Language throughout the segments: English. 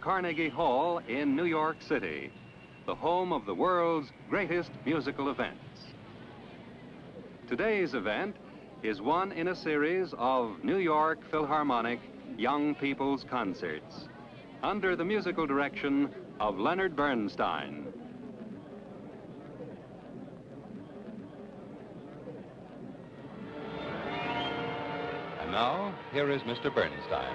Carnegie Hall in New York City, the home of the world's greatest musical events. Today's event is one in a series of New York Philharmonic Young People's Concerts under the musical direction of Leonard Bernstein. And now, here is Mr. Bernstein.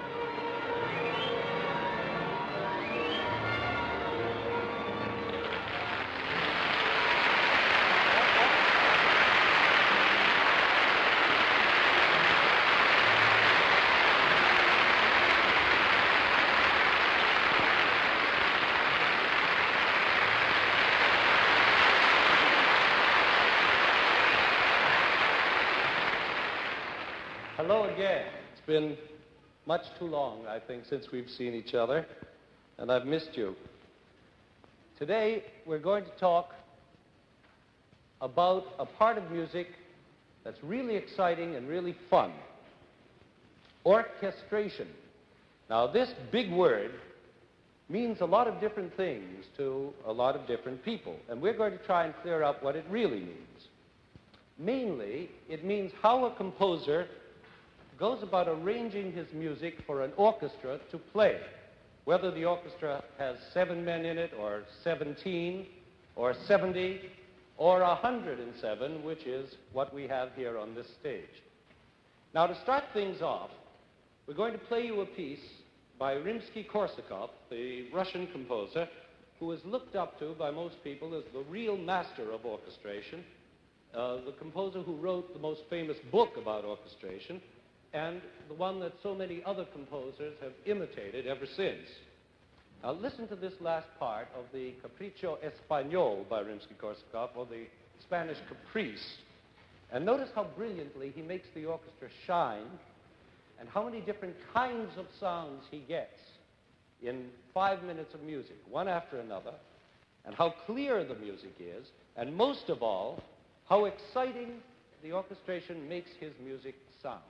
Hello again. It's been much too long, I think, since we've seen each other, and I've missed you. Today, we're going to talk about a part of music that's really exciting and really fun. Orquestration. Now, this big word means a lot of different things to a lot of different people, and we're going to try and clear up what it really means. Mainly, it means how a composer goes about arranging his music for an orchestra to play, whether the orchestra has 7 men in it, or 17, or 70, or 107, which is what we have here on this stage. Now, to start things off, we're going to play you a piece by Rimsky-Korsakov, the Russian composer, who is looked up to by most people as the real master of orchestration, the composer who wrote the most famous book about orchestration, and the one that so many other composers have imitated ever since. Now listen to this last part of the Capriccio Español by Rimsky-Korsakov, or the Spanish Caprice, and notice how brilliantly he makes the orchestra shine and how many different kinds of sounds he gets in 5 minutes of music, one after another, and how clear the music is, and most of all, how exciting the orchestration makes his music sound.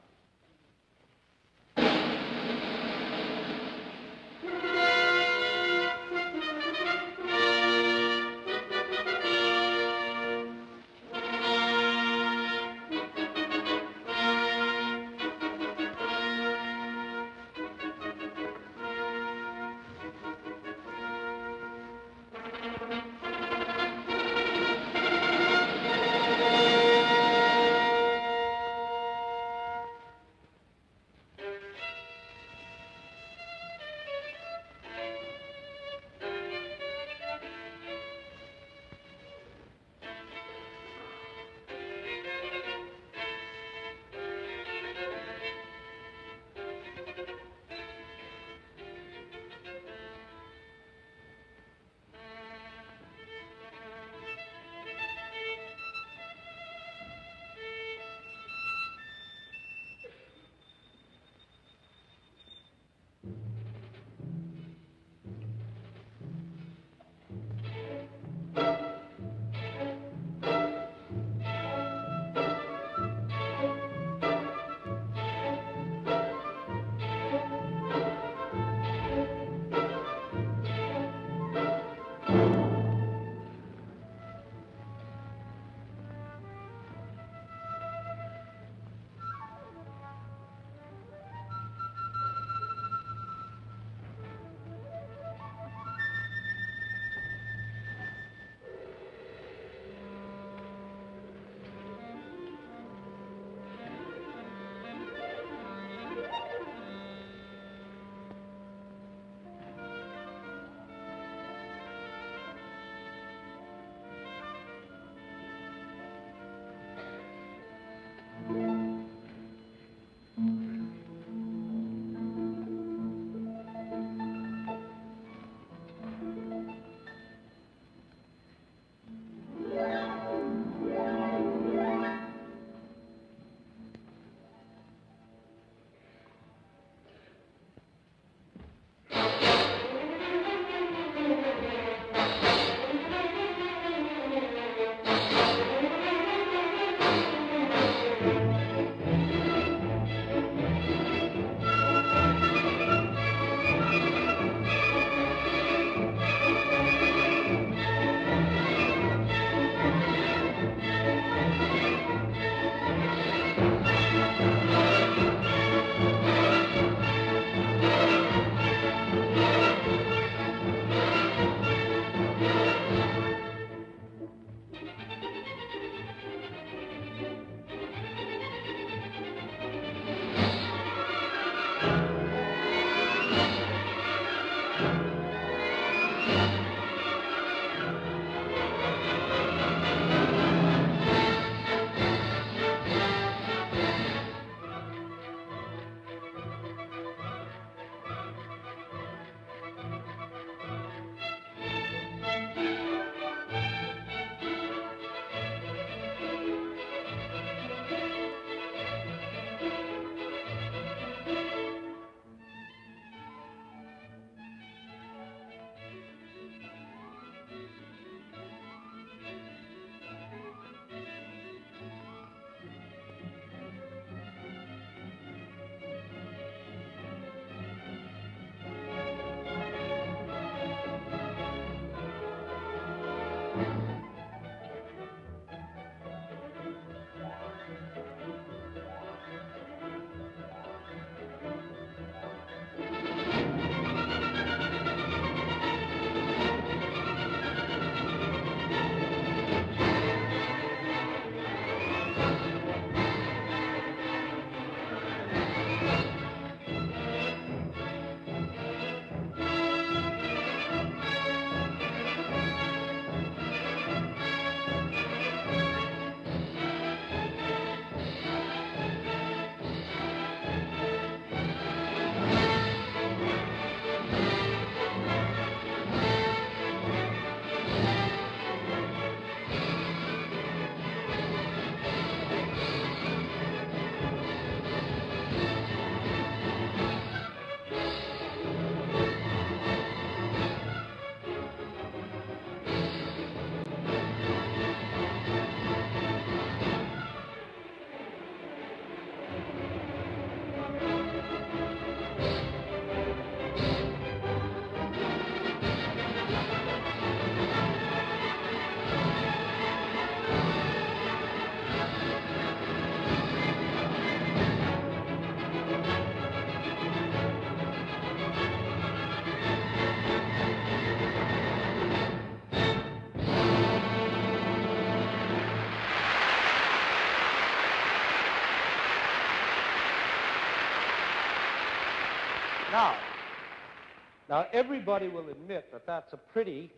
Now, everybody will admit that that's a pretty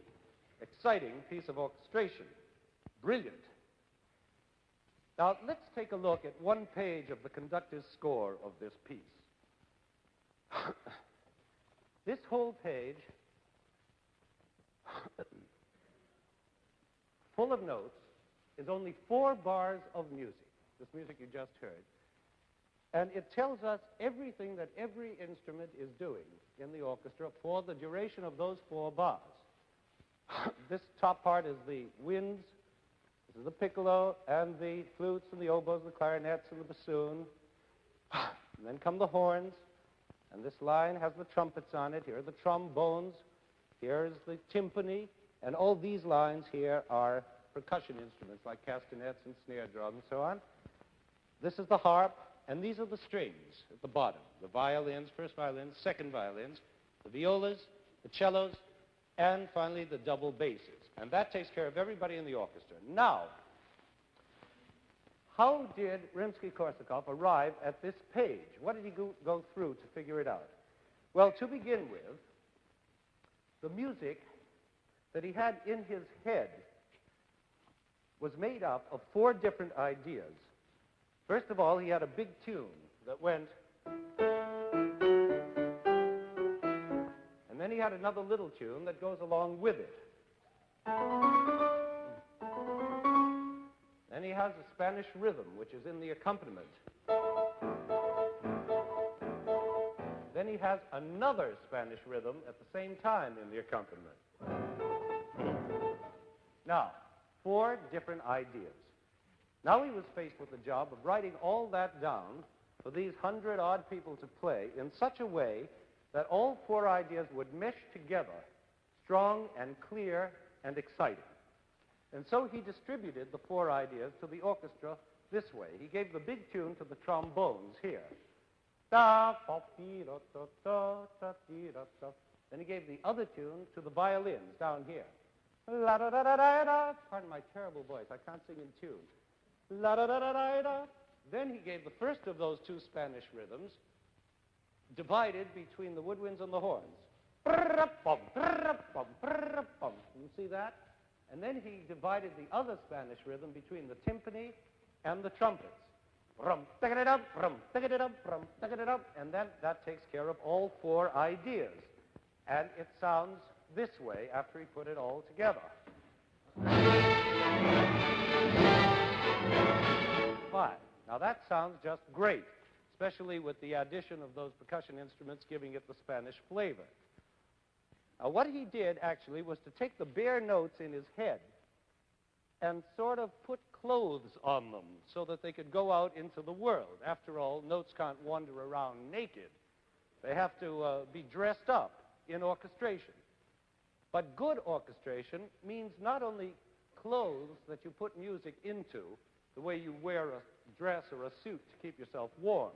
exciting piece of orchestration. Brilliant. Now, let's take a look at one page of the conductor's score of this piece. This whole page, full of notes, is only 4 bars of music, this music you just heard. And it tells us everything that every instrument is doing in the orchestra for the duration of those 4 bars. This top part is the winds, this is the piccolo, and the flutes, and the oboes, and the clarinets, and the bassoon. And then come the horns, and this line has the trumpets on it. Here are the trombones, here is the timpani, and all these lines here are percussion instruments like castanets and snare drum and so on. This is the harp, and these are the strings at the bottom. The violins, first violins, second violins, the violas, the cellos, and finally the double basses. And that takes care of everybody in the orchestra. Now, how did Rimsky-Korsakov arrive at this page? What did he go through to figure it out? Well, to begin with, the music that he had in his head was made up of 4 different ideas. First of all, he had a big tune that went, and then he had another little tune that goes along with it. Then he has a Spanish rhythm, which is in the accompaniment. Then he has another Spanish rhythm at the same time in the accompaniment. Now, 4 different ideas. Now he was faced with the job of writing all that down for these 100-odd people to play in such a way that all 4 ideas would mesh together, strong and clear and exciting. And so he distributed the 4 ideas to the orchestra this way. He gave the big tune to the trombones here. Then he gave the other tune to the violins down here. Pardon my terrible voice, I can't sing in tune. Then he gave the first of those 2 Spanish rhythms, divided between the woodwinds and the horns. You see that? And then he divided the other Spanish rhythm between the timpani and the trumpets. And then that takes care of all 4 ideas. And it sounds this way after he put it all together. Fine. Now that sounds just great, especially with the addition of those percussion instruments giving it the Spanish flavor. Now what he did actually was to take the bare notes in his head and sort of put clothes on them so that they could go out into the world. After all, notes can't wander around naked. They have to be dressed up in orchestration. But good orchestration means not only clothes that you put music into, the way you wear a dress or a suit to keep yourself warm.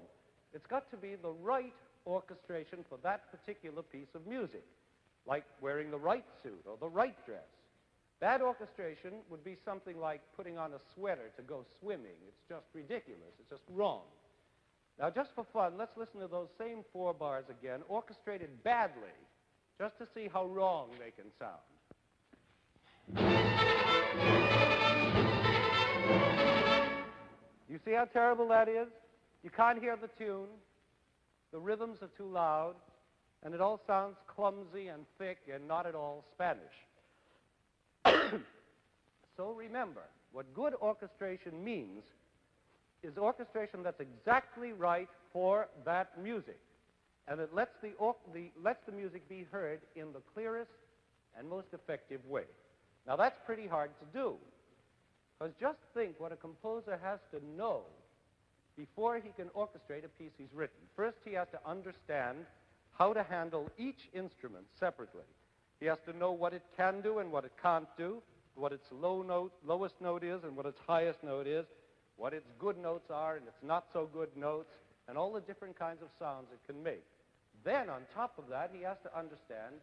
It's got to be the right orchestration for that particular piece of music, like wearing the right suit or the right dress. Bad orchestration would be something like putting on a sweater to go swimming. It's just ridiculous. It's just wrong. Now, just for fun, let's listen to those same 4 bars again, orchestrated badly, just to see how wrong they can sound. You see how terrible that is? You can't hear the tune, the rhythms are too loud, and it all sounds clumsy and thick and not at all Spanish. So remember, what good orchestration means is orchestration that's exactly right for that music, and it lets the music be heard in the clearest and most effective way. Now that's pretty hard to do, because just think what a composer has to know before he can orchestrate a piece he's written. First, he has to understand how to handle each instrument separately. He has to know what it can do and what it can't do, what its lowest note is and what its highest note is, what its good notes are and its not so good notes, and all the different kinds of sounds it can make. Then, on top of that, he has to understand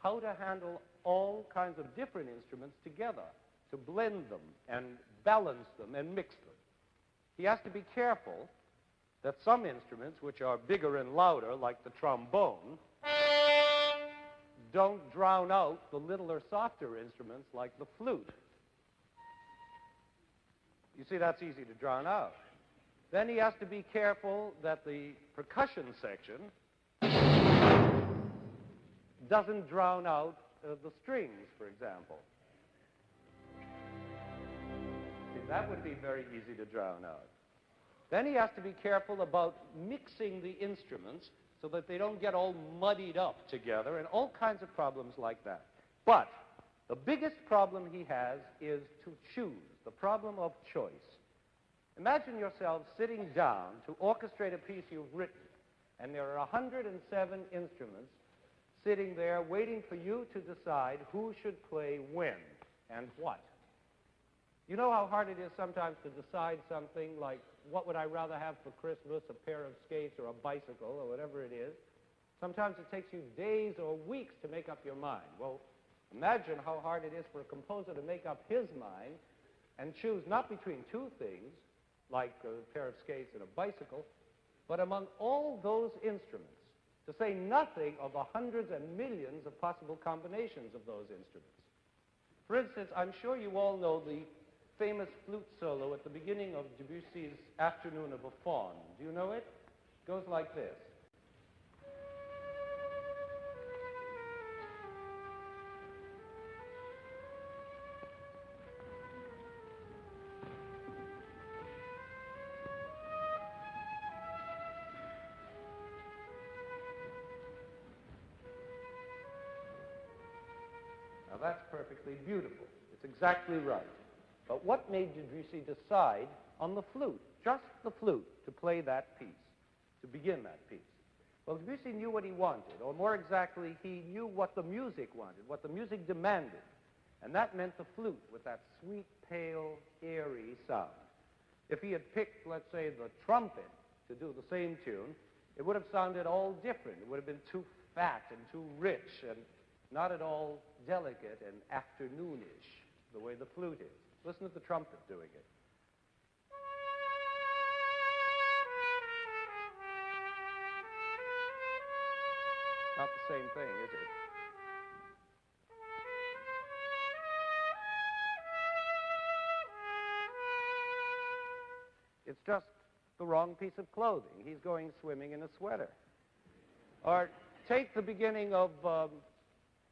how to handle all kinds of different instruments together, to blend them and balance them and mix them. He has to be careful that some instruments, which are bigger and louder, like the trombone, don't drown out the littler, softer instruments like the flute. You see, that's easy to drown out. Then he has to be careful that the percussion section doesn't drown out the strings, for example. See, that would be very easy to drown out. Then he has to be careful about mixing the instruments so that they don't get all muddied up together and all kinds of problems like that. But the biggest problem he has is to choose, the problem of choice. Imagine yourself sitting down to orchestrate a piece you've written, and there are 107 instruments sitting there waiting for you to decide who should play when and what. You know how hard it is sometimes to decide something like, what would I rather have for Christmas, a pair of skates or a bicycle or whatever it is? Sometimes it takes you days or weeks to make up your mind. Well, imagine how hard it is for a composer to make up his mind and choose not between two things, like a pair of skates and a bicycle, but among all those instruments, to say nothing of the hundreds and millions of possible combinations of those instruments. For instance, I'm sure you all know the famous flute solo at the beginning of Debussy's Afternoon of a Faun. Do you know it? It goes like this. Now that's perfectly beautiful. It's exactly right. But what made Debussy decide on the flute, just the flute, to play that piece, to begin that piece? Well, Debussy knew what he wanted, or more exactly, he knew what the music wanted, what the music demanded. And that meant the flute with that sweet, pale, airy sound. If he had picked, let's say, the trumpet to do the same tune, it would have sounded all different. It would have been too fat and too rich and not at all delicate and afternoonish, the way the flute is. Listen to the trumpet doing it. Not the same thing, is it? It's just the wrong piece of clothing. He's going swimming in a sweater. Or take the beginning of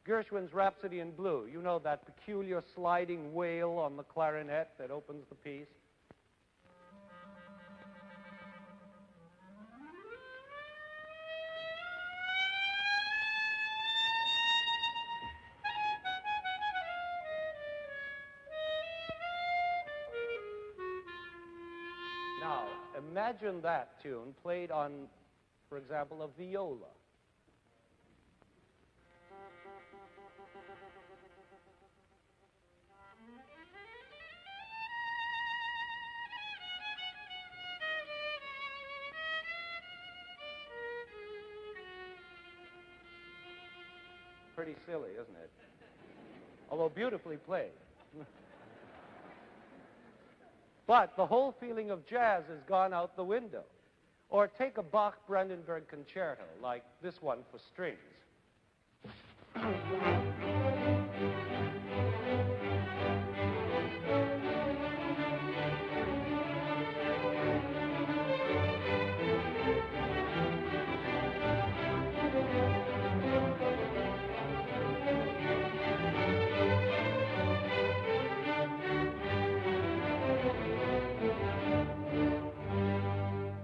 Gershwin's Rhapsody in Blue. You know that peculiar sliding wail on the clarinet that opens the piece? Now, imagine that tune played on, for example, a viola. Pretty silly, isn't it? Although beautifully played. But the whole feeling of jazz has gone out the window. Or take a Bach Brandenburg concerto, like this one for strings.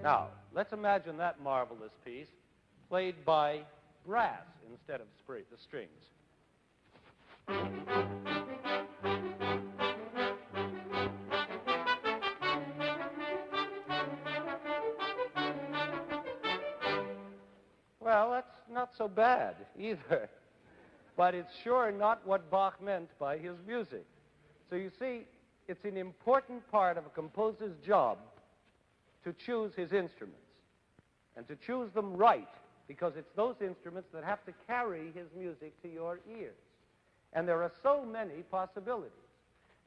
Now, let's imagine that marvelous piece played by brass instead of the strings. Well, that's not so bad either. But it's sure not what Bach meant by his music. So you see, it's an important part of a composer's job to choose his instruments, and to choose them right, because it's those instruments that have to carry his music to your ears. And there are so many possibilities.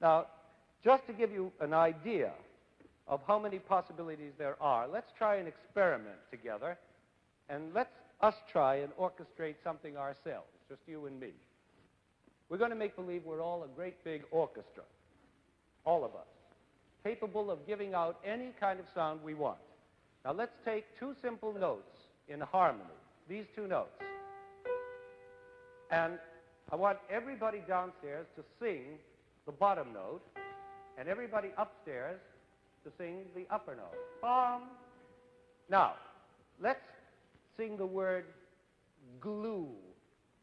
Now, just to give you an idea, of how many possibilities there are. Let's try an experiment together, and let's us try and orchestrate something ourselves, just you and me. We're going to make believe we're all a great big orchestra, all of us, capable of giving out any kind of sound we want. Now let's take two simple notes in harmony, these two notes. And I want everybody downstairs to sing the bottom note, and everybody upstairs to sing the upper note. Bum. Now, let's sing the word glue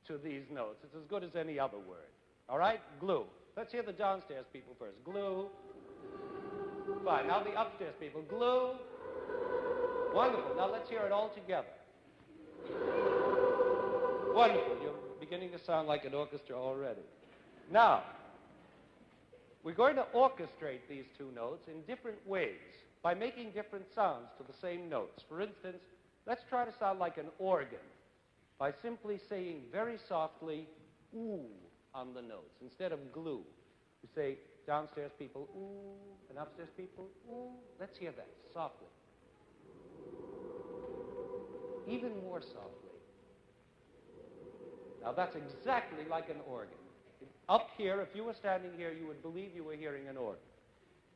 to these notes. It's as good as any other word. All right? Glue. Let's hear the downstairs people first. Glue. Fine. Now the upstairs people. Glue. Wonderful. Now let's hear it all together. Wonderful. You're beginning to sound like an orchestra already. Now, we're going to orchestrate these two notes in different ways by making different sounds to the same notes. For instance, let's try to sound like an organ by simply saying very softly, ooh, on the notes instead of glue. We say, downstairs people, ooh, and upstairs people, ooh. Let's hear that softly. Even more softly. Now that's exactly like an organ. Up here, if you were standing here, you would believe you were hearing an organ.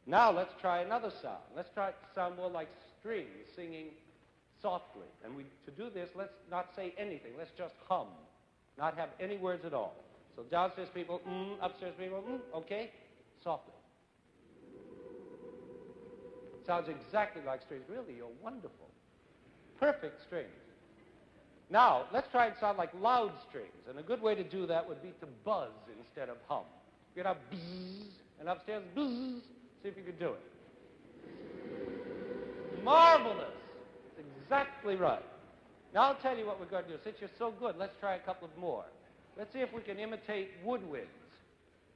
Now let's try another sound. Let's try to sound more like strings singing softly. And to do this, let's not say anything. Let's just hum, not have any words at all. So downstairs people, upstairs people, okay? Softly. Sounds exactly like strings. Really, you're wonderful. Perfect strings. Now, let's try and sound like loud strings. And a good way to do that would be to buzz instead of hum. You could have bzzz, and upstairs, bzzz. See if you could do it. Marvelous. That's exactly right. Now, I'll tell you what we're going to do. Since you're so good, let's try a couple of more. Let's see if we can imitate woodwinds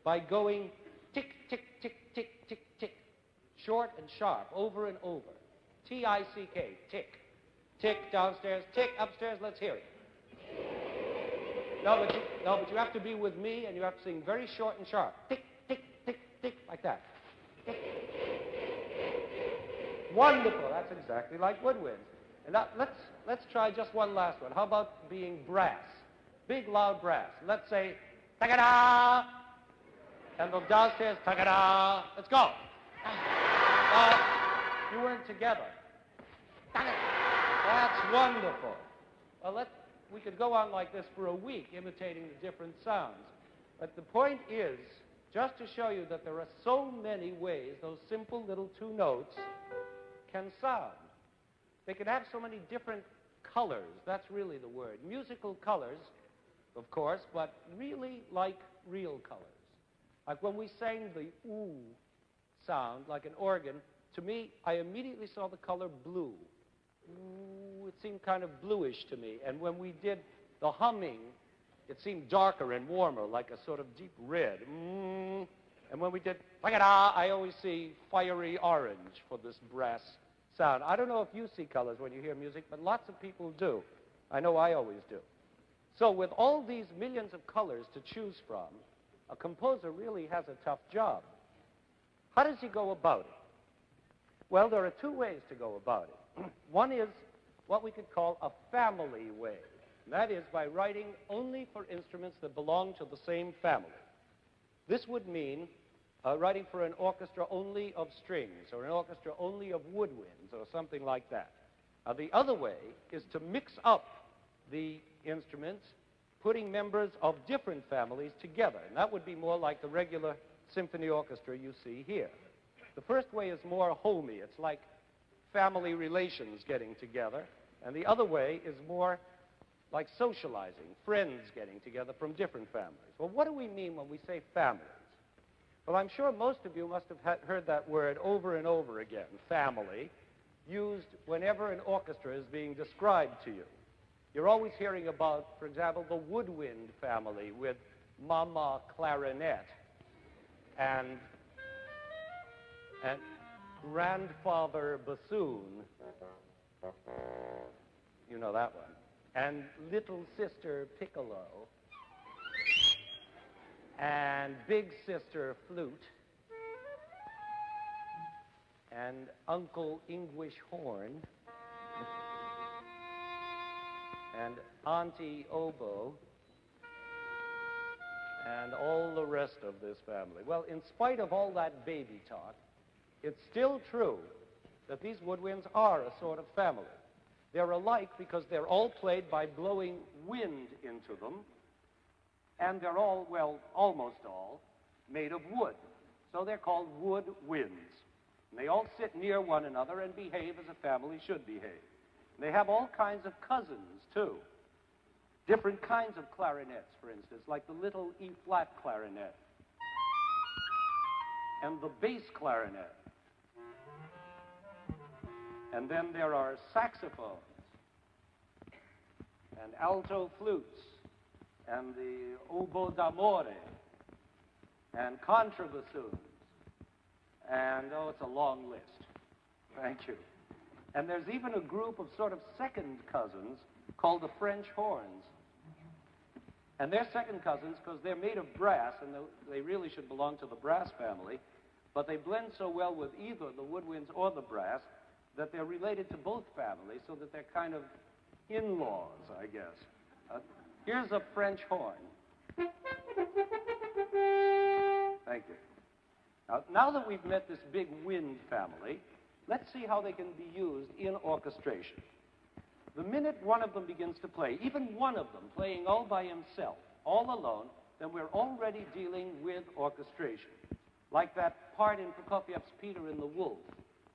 by going tick, tick, tick, tick, tick, tick. Short and sharp, over and over. T-I-C-K, tick. Tick downstairs, tick upstairs, let's hear it. No, but you have to be with me, and you have to sing very short and sharp. Tick, tick, tick, tick, like that. Tick. Wonderful, that's exactly like woodwinds. And now, let's try just one last one. How about being brass? Big, loud brass. Let's say, ta-ga-da! And the downstairs, ta-ga-da! Let's go. You weren't together. That's wonderful. Well, we could go on like this for a week, imitating the different sounds. But the point is, just to show you that there are so many ways those simple little two notes can sound. They can have so many different colors. That's really the word. Musical colors, of course, but really like real colors. Like when we sang the ooh sound, like an organ, to me, I immediately saw the color blue. Ooh, it seemed kind of bluish to me. And when we did the humming, it seemed darker and warmer, like a sort of deep red. And when we did ta-ga-da, I always see fiery orange for this brass sound. I don't know if you see colors when you hear music, but lots of people do. I know I always do. So with all these millions of colors to choose from, a composer really has a tough job. How does he go about it? Well, there are two ways to go about it. One is what we could call a family way. And that is by writing only for instruments that belong to the same family. This would mean writing for an orchestra only of strings, or an orchestra only of woodwinds, or something like that. Now, the other way is to mix up the instruments, putting members of different families together. And that would be more like the regular symphony orchestra you see here. The first way is more homey. It's like family relations getting together. And the other way is more like socializing, friends getting together from different families. Well, what do we mean when we say families? Well, I'm sure most of you must have heard that word over and over again, family, used whenever an orchestra is being described to you. You're always hearing about, for example, the woodwind family with Mama clarinet and grandfather bassoon. You know that one. And little sister piccolo. And big sister flute. and Uncle English horn, and Auntie oboe, and all the rest of this family. Well, in spite of all that baby talk, it's still true that these woodwinds are a sort of family. They're alike because they're all played by blowing wind into them, and they're all, well, almost all, made of wood. So they're called woodwinds. And they all sit near one another and behave as a family should behave. And they have all kinds of cousins, too. Different kinds of clarinets, for instance, like the little E-flat clarinet and the bass clarinet. And then there are saxophones and alto flutes and the oboe d'amore and contrabassoons. And, oh, it's a long list. Thank you. And there's even a group of sort of second cousins called the French horns. And they're second cousins because they're made of brass, and they really should belong to the brass family, but they blend so well with either the woodwinds or the brass that they're related to both families, so that they're kind of in-laws, I guess. Here's a French horn. Thank you. Now that we've met this big wind family, let's see how they can be used in orchestration. The minute one of them begins to play, even one of them playing all by himself, all alone, then we're already dealing with orchestration. Like that part in Prokofiev's Peter and the Wolf,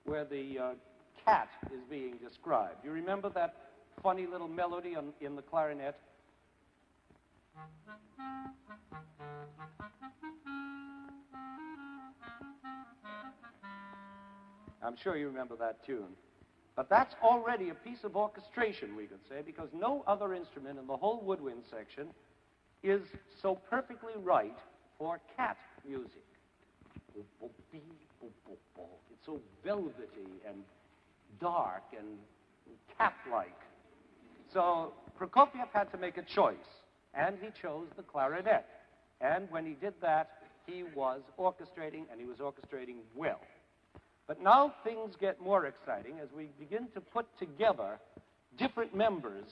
where the cat is being described. You remember that funny little melody in the clarinet? I'm sure you remember that tune. But that's already a piece of orchestration, we could say, because no other instrument in the whole woodwind section is so perfectly right for cat music. It's so velvety and dark and cat-like. So Prokofiev had to make a choice, and he chose the clarinet. And when he did that, he was orchestrating, and he was orchestrating well. But now things get more exciting as we begin to put together different members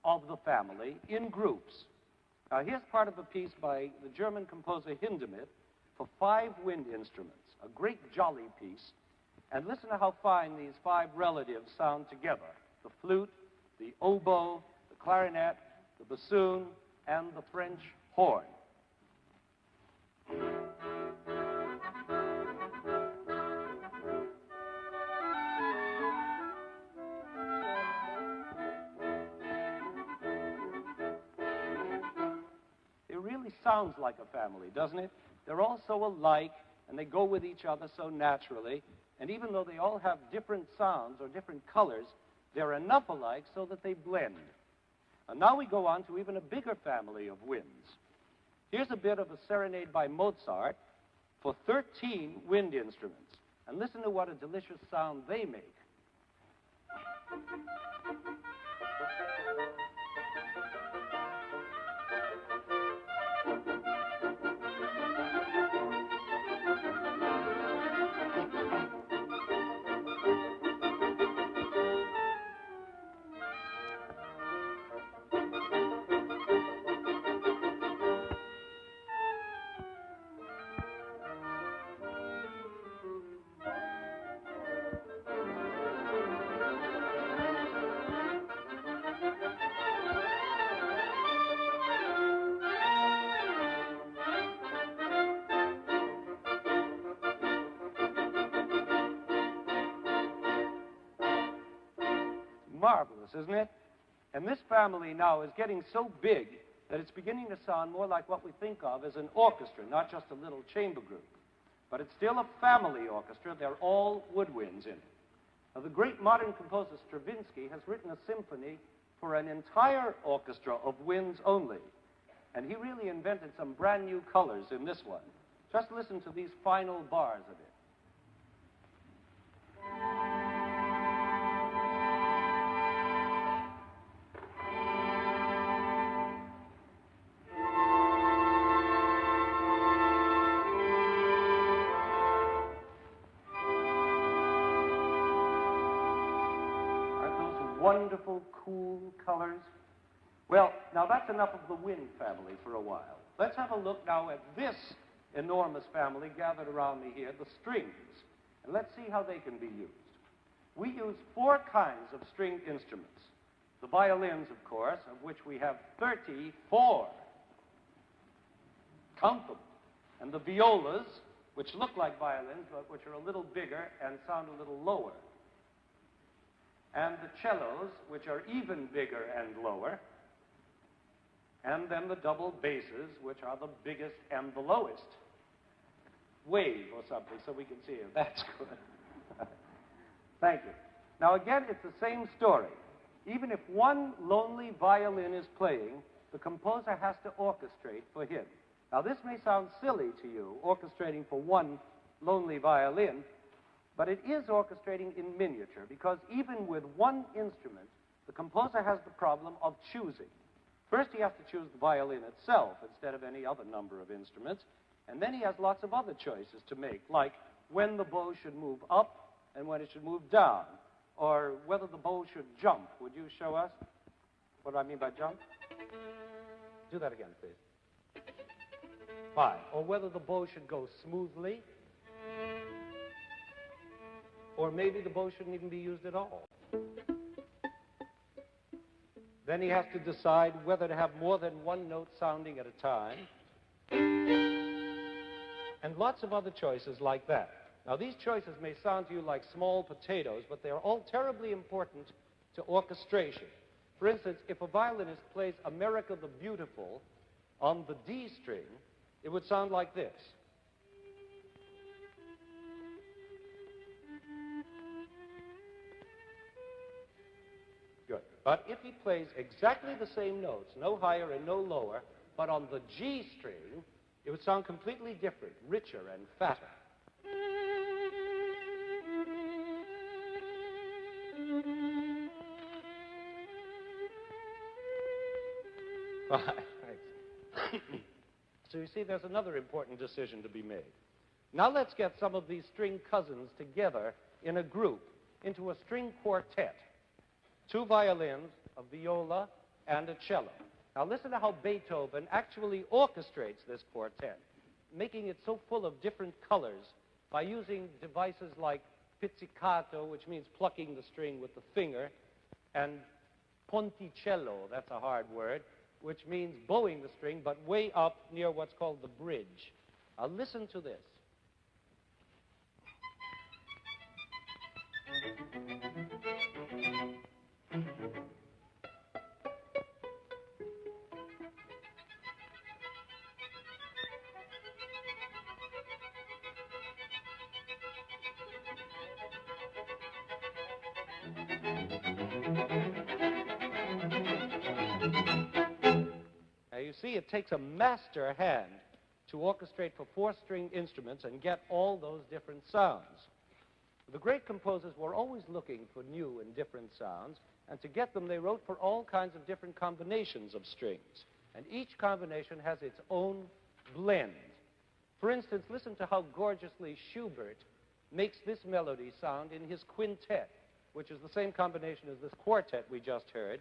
of the family in groups. Now, here's part of a piece by the German composer Hindemith for 5 wind instruments, a great jolly piece. And listen to how fine these 5 relatives sound together: the flute, the oboe, the clarinet, the bassoon, and the French horn. Sounds like a family, doesn't it? They're all so alike, and they go with each other so naturally, and even though they all have different sounds or different colors, they're enough alike so that they blend. And now we go on to even a bigger family of winds. Here's a bit of a serenade by Mozart for 13 wind instruments, and listen to what a delicious sound they make. Marvelous, isn't it? And this family now is getting so big that it's beginning to sound more like what we think of as an orchestra, not just a little chamber group. But it's still a family orchestra. They're all woodwinds in it. Now, the great modern composer Stravinsky has written a symphony for an entire orchestra of winds only. And he really invented some brand new colors in this one. Just listen to these final bars of it. wonderful, cool colors. Well, now that's enough of the wind family for a while. Let's have a look now at this enormous family gathered around me here, the strings. And let's see how they can be used. We use 4 kinds of stringed instruments. The violins, of course, of which we have 34. Count them. And the violas, which look like violins, but which are a little bigger and sound a little lower. And the cellos, which are even bigger and lower. And then the double basses, which are the biggest and the lowest. Wave or something so we can see it. That's good. Thank you. Now again, it's the same story. Even if one lonely violin is playing, the composer has to orchestrate for him. Now this may sound silly to you, orchestrating for one lonely violin, but it is orchestrating in miniature, because even with one instrument, the composer has the problem of choosing. First, he has to choose the violin itself instead of any other number of instruments, and then he has lots of other choices to make, like when the bow should move up and when it should move down, or whether the bow should jump. Would you show us what I mean by jump? Do that again, please. Fine. Or whether the bow should go smoothly, or maybe the bow shouldn't even be used at all. Then he has to decide whether to have more than one note sounding at a time, and lots of other choices like that. Now, these choices may sound to you like small potatoes, but they are all terribly important to orchestration. For instance, if a violinist plays America the Beautiful on the D string, it would sound like this. Good. But if he plays exactly the same notes, no higher and no lower, but on the G string, it would sound completely different, richer and fatter. Thanks. So you see, there's another important decision to be made. Now let's get some of these string cousins together in a group into a string quartet. 2 violins, a viola, and a cello. Now listen to how Beethoven actually orchestrates this quartet, making it so full of different colors by using devices like pizzicato, which means plucking the string with the finger, and ponticello, that's a hard word, which means bowing the string, but way up near what's called the bridge. Now listen to this. You see, it takes a master hand to orchestrate for 4 string instruments and get all those different sounds. The great composers were always looking for new and different sounds, and to get them, they wrote for all kinds of different combinations of strings. And each combination has its own blend. For instance, listen to how gorgeously Schubert makes this melody sound in his quintet, which is the same combination as this quartet we just heard,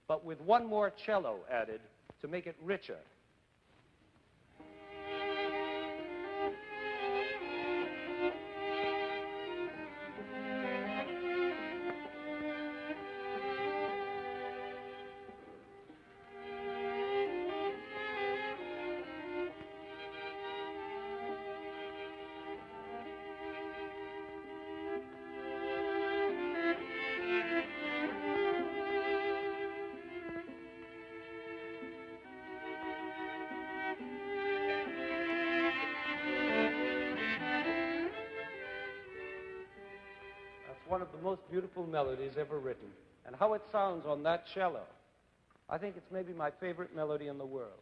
but with 1 more cello added to make it richer. One of the most beautiful melodies ever written. And how it sounds on that cello, I think it's maybe my favorite melody in the world.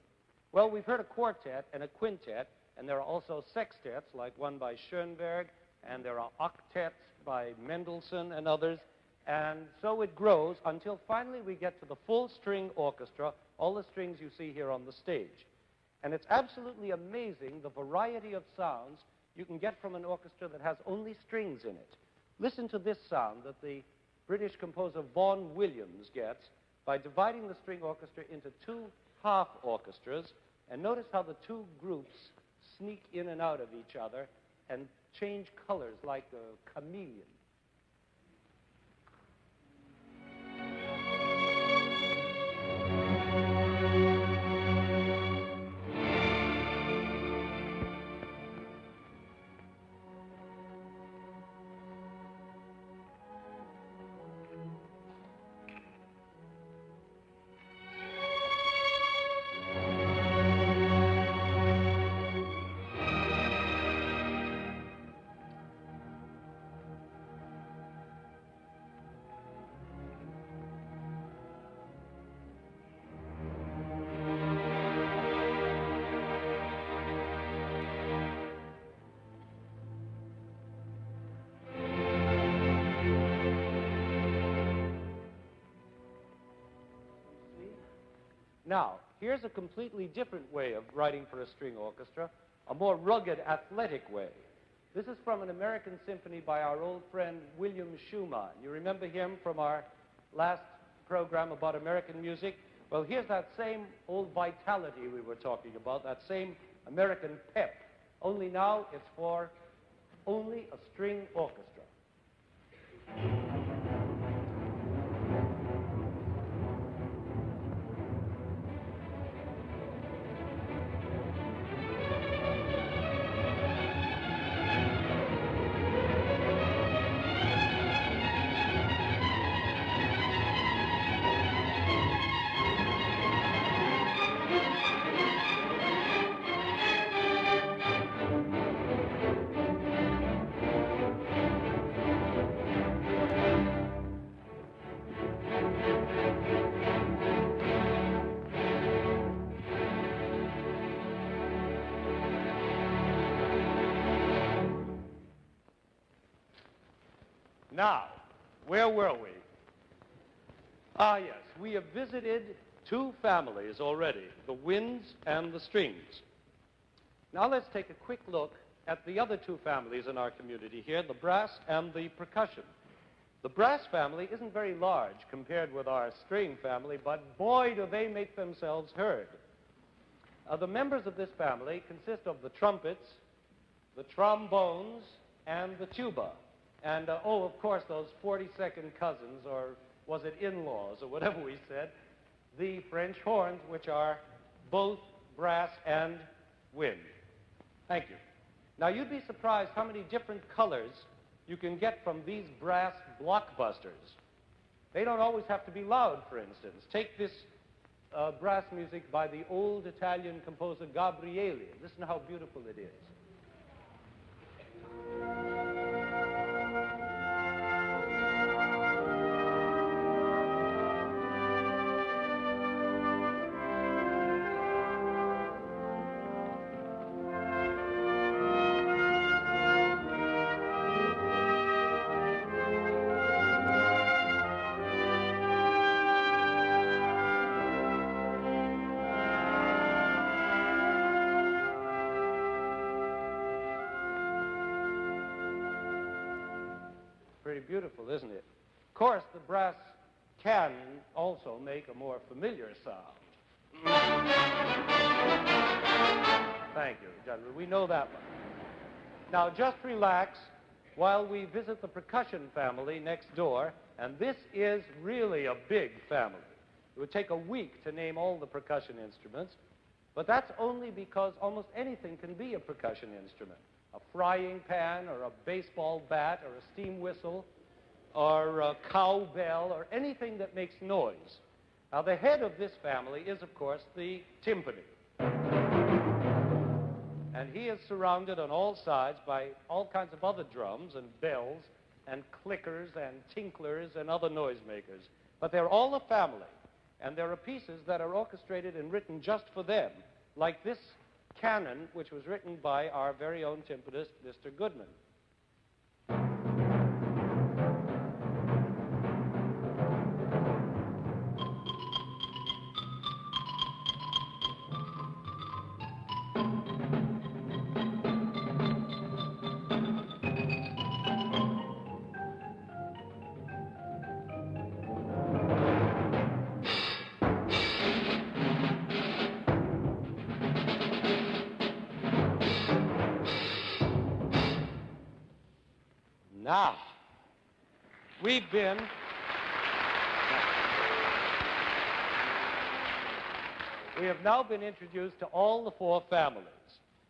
Well, we've heard a quartet and a quintet, and there are also sextets, like one by Schoenberg, and there are octets by Mendelssohn and others, and so it grows until finally we get to the full string orchestra, all the strings you see here on the stage. And it's absolutely amazing the variety of sounds you can get from an orchestra that has only strings in it. Listen to this sound that the British composer Vaughan Williams gets by dividing the string orchestra into two half orchestras, and notice how the two groups sneak in and out of each other and change colors like a chameleon. Now, here's a completely different way of writing for a string orchestra, a more rugged, athletic way. This is from an American symphony by our old friend William Schumann. You remember him from our last program about American music? Well, here's that same old vitality we were talking about, that same American pep, only now it's for only a string orchestra. Now, where were we? Ah, yes, we have visited two families already, the winds and the strings. Now let's take a quick look at the other two families in our community here, the brass and the percussion. The brass family isn't very large compared with our string family, but boy, do they make themselves heard. The members of this family consist of the trumpets, the trombones, and the tuba. And, oh, of course, those 42nd cousins, or was it in-laws, or whatever we said, the French horns, which are both brass and wind. Thank you. Now, you'd be surprised how many different colors you can get from these brass blockbusters. They don't always have to be loud, for instance. Take this brass music by the old Italian composer Gabrieli. Listen to how beautiful it is. Pretty beautiful, isn't it? Of course, the brass can also make a more familiar sound. Thank you, gentlemen. We know that one. Now, just relax while we visit the percussion family next door, and this is really a big family. It would take a week to name all the percussion instruments, but that's only because almost anything can be a percussion instrument. A frying pan, or a baseball bat, or a steam whistle, or a cowbell, or anything that makes noise. Now, the head of this family is, of course, the timpani. And he is surrounded on all sides by all kinds of other drums and bells and clickers and tinklers and other noisemakers. But they're all a family, and there are pieces that are orchestrated and written just for them, like this canon, which was written by our very own timpanist, Mr. Goodman. Now, we have now been introduced to all the four families.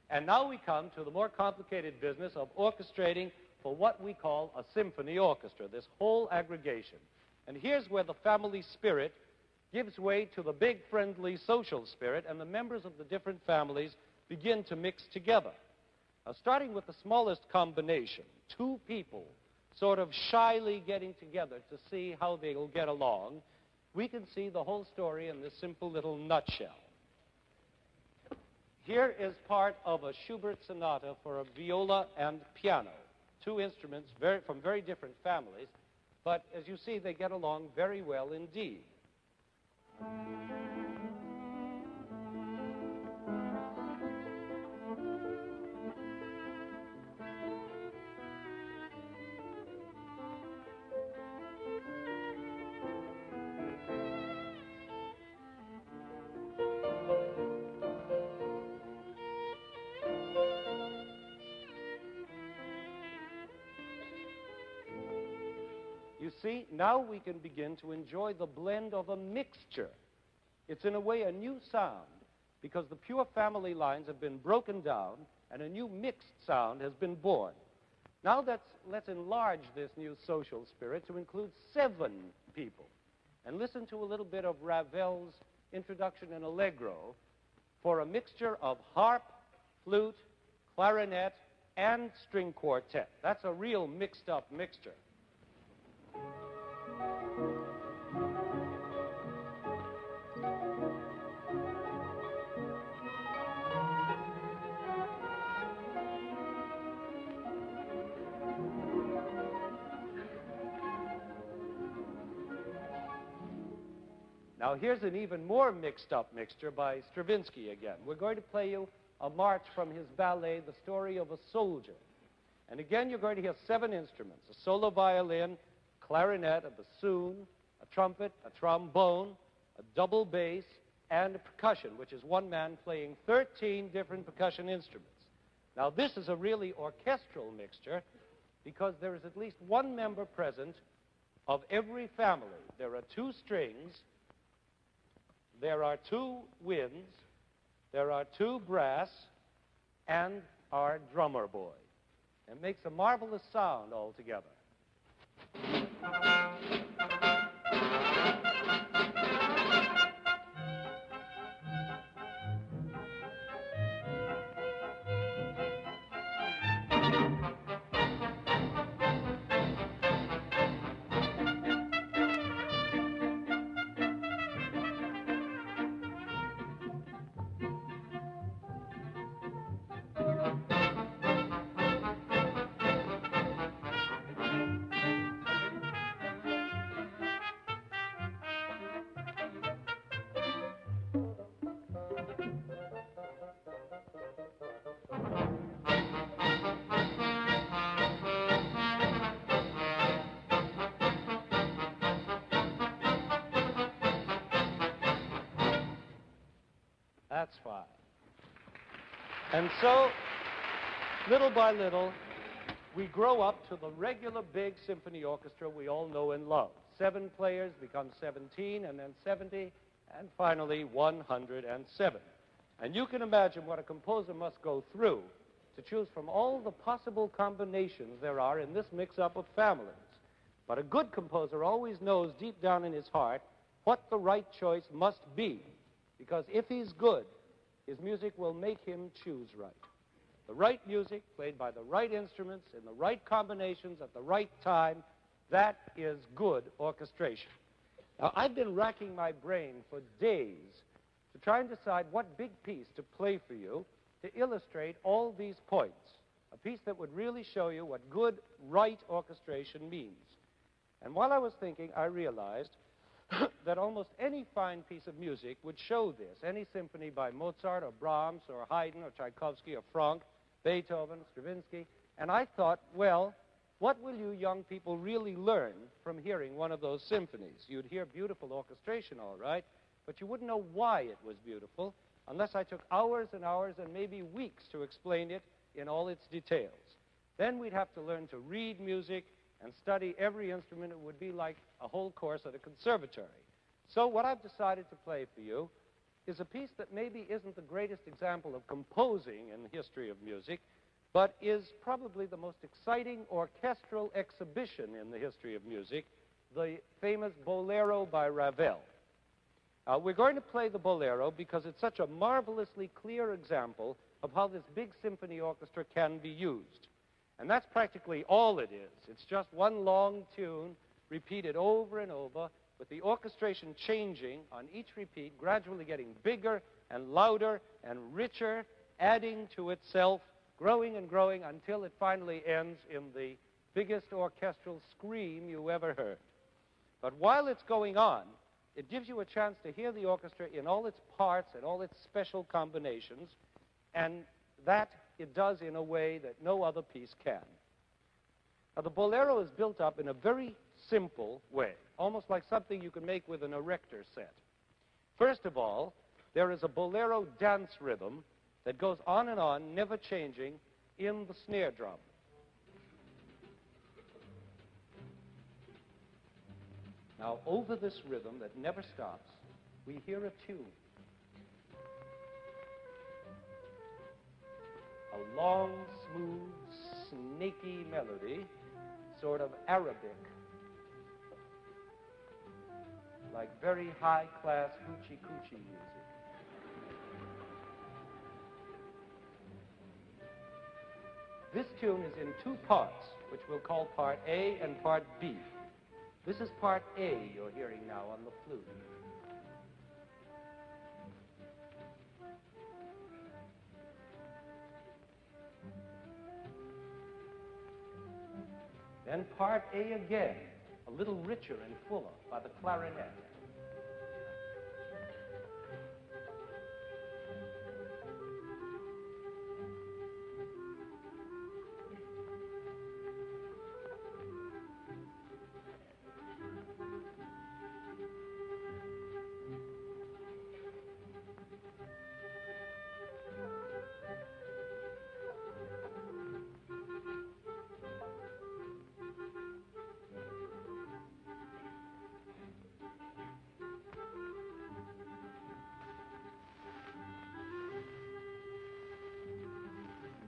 And now we come to the more complicated business of orchestrating for what we call a symphony orchestra, this whole aggregation. And here's where the family spirit gives way to the big, friendly social spirit, and the members of the different families begin to mix together. Now, starting with the smallest combination, two people sort of shyly getting together to see how they'll get along, we can see the whole story in this simple little nutshell. Here is part of a Schubert sonata for a viola and piano, two instruments from very different families, but as you see, they get along very well indeed. You see, now we can begin to enjoy the blend of a mixture. It's in a way a new sound, because the pure family lines have been broken down and a new mixed sound has been born. Now let's enlarge this new social spirit to include 7 people. And listen to a little bit of Ravel's introduction in Allegro for a mixture of harp, flute, clarinet, and string quartet. That's a real mixed-up mixture. Now, here's an even more mixed-up mixture by Stravinsky again. We're going to play you a march from his ballet, The Story of a Soldier. And again, you're going to hear 7 instruments: a solo violin, clarinet, a bassoon, a trumpet, a trombone, a double bass, and a percussion, which is one man playing 13 different percussion instruments. Now, this is a really orchestral mixture because there is at least one member present of every family. There are 2 strings, there are 2 winds, there are 2 brass, and our drummer boy. It makes a marvelous sound altogether. That's fine. And so, little by little, we grow up to the regular big symphony orchestra we all know and love. 7 players become 17, and then 70, and finally 107. And you can imagine what a composer must go through to choose from all the possible combinations there are in this mix-up of families. But a good composer always knows deep down in his heart what the right choice must be, because if he's good, his music will make him choose right. The right music, played by the right instruments, in the right combinations, at the right time, that is good orchestration. Now, I've been racking my brain for days to try and decide what big piece to play for you to illustrate all these points, a piece that would really show you what good, right orchestration means. And while I was thinking, I realized that almost any fine piece of music would show this. Any symphony by Mozart or Brahms or Haydn or Tchaikovsky or Franck, Beethoven, Stravinsky. And I thought, well, what will you young people really learn from hearing one of those symphonies? You'd hear beautiful orchestration, all right, but you wouldn't know why it was beautiful unless I took hours and hours and maybe weeks to explain it in all its details. Then we'd have to learn to read music and study every instrument. It would be like a whole course at a conservatory. So what I've decided to play for you is a piece that maybe isn't the greatest example of composing in the history of music, but is probably the most exciting orchestral exhibition in the history of music, the famous Bolero by Ravel. We're going to play the Bolero because it's such a marvelously clear example of how this big symphony orchestra can be used. And that's practically all it is. It's just one long tune repeated over and over, with the orchestration changing on each repeat, gradually getting bigger and louder and richer, adding to itself, growing and growing until it finally ends in the biggest orchestral scream you ever heard. But while it's going on, it gives you a chance to hear the orchestra in all its parts and all its special combinations, and that it does in a way that no other piece can. Now, the Bolero is built up in a very simple way, almost like something you can make with an erector set. First of all, there is a Bolero dance rhythm that goes on and on, never changing, in the snare drum. Now, over this rhythm that never stops, we hear a tune. A long, smooth, snaky melody, sort of Arabic, like very high-class hoochie-coochie music. This tune is in two parts, which we'll call part A and part B. This is part A you're hearing now on the flute. Then part A again, a little richer and fuller, by the clarinet.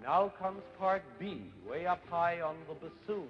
Now comes part B, way up high on the bassoon.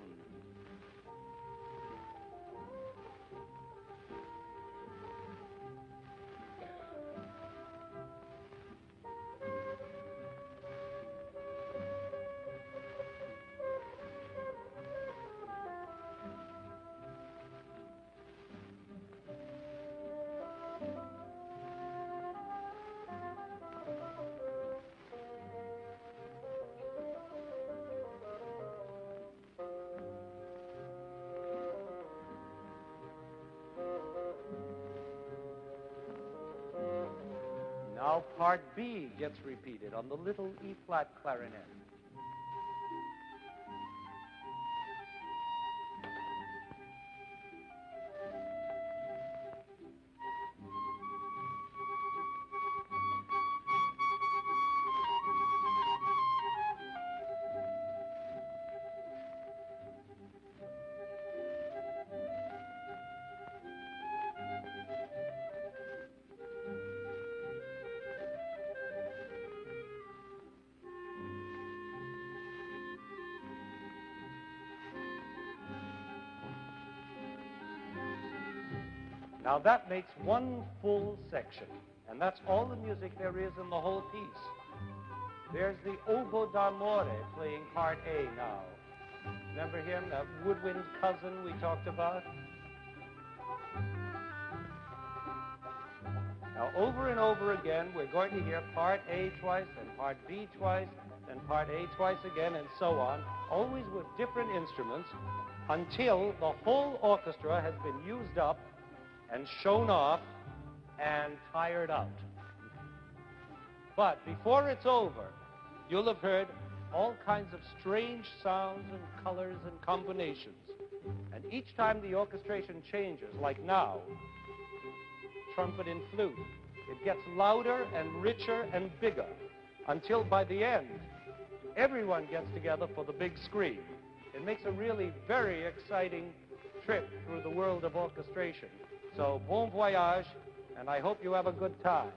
Now part B gets repeated on the little E-flat clarinet. Now that makes one full section, and that's all the music there is in the whole piece. There's the oboe d'amore playing part A now. Remember him, that woodwind cousin we talked about? Now over and over again, we're going to hear part A twice, and part B twice, and part A twice again, and so on, always with different instruments, until the whole orchestra has been used up and shown off and tired out. But before it's over, you'll have heard all kinds of strange sounds and colors and combinations. And each time the orchestration changes, like now, trumpet and flute, it gets louder and richer and bigger, until by the end, everyone gets together for the big screen. It makes a really very exciting trip through the world of orchestration. So bon voyage, and I hope you have a good time.